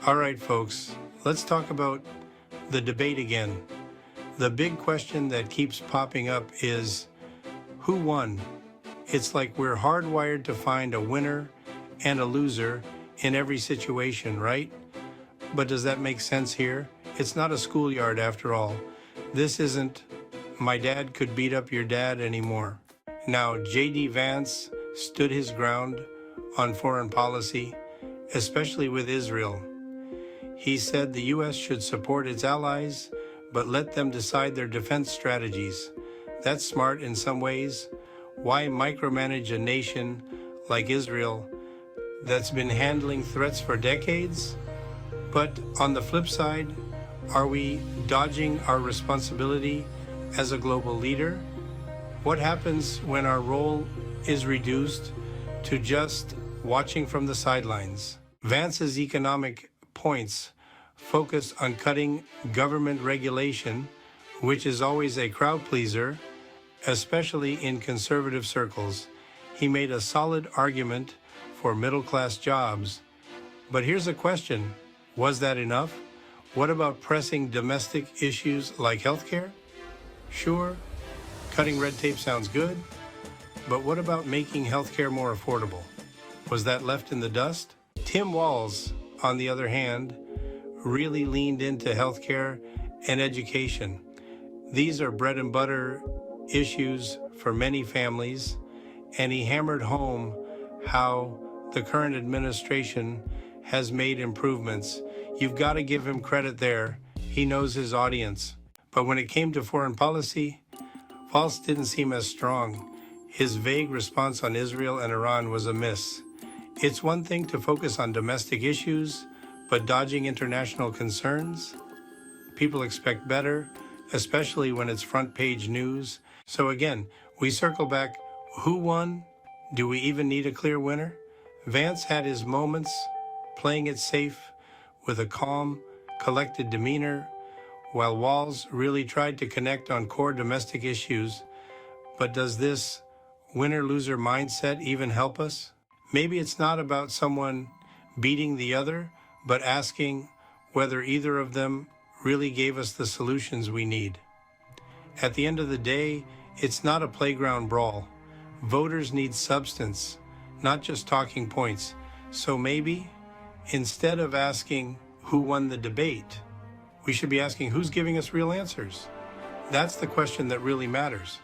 All right, folks, let's talk about the debate again. The big question that keeps popping up is, who won? It's like we're hardwired to find a winner and a loser in every situation, right? But does that make sense here? It's not a schoolyard after all. This isn't "my dad could beat up your dad" anymore. Now, J.D. Vance stood his ground on foreign policy, especially with Israel. He said the U.S. should support its allies, but let them decide their defense strategies. That's smart in some ways. Why micromanage a nation like Israel that's been handling threats for decades? But on the flip side, are we dodging our responsibility as a global leader? What happens when our role is reduced to just watching from the sidelines? Vance's economic points focus on cutting government regulation, which is always a crowd pleaser, especially in conservative circles. He made a solid argument for middle-class jobs. But here's a question: was that enough? What about pressing domestic issues like healthcare? Sure, cutting red tape sounds good, but what about making healthcare more affordable? Was that left in the dust? Tim Walz, on the other hand, really leaned into healthcare and education. These are bread and butter issues for many families, and he hammered home how the current administration has made improvements. You've got to give him credit there. He knows his audience. But when it came to foreign policy, Walz didn't seem as strong. His vague response on Israel and Iran was a miss. It's one thing to focus on domestic issues, but dodging international concerns? People expect better, especially when it's front page news. So again, we circle back, who won? Do we even need a clear winner? Vance had his moments, playing it safe with a calm, collected demeanor, while Walz really tried to connect on core domestic issues. But does this winner-loser mindset even help us? Maybe it's not about someone beating the other, but asking whether either of them really gave us the solutions we need. At the end of the day, it's not a playground brawl. Voters need substance, not just talking points. So maybe, instead of asking who won the debate, we should be asking who's giving us real answers. That's the question that really matters.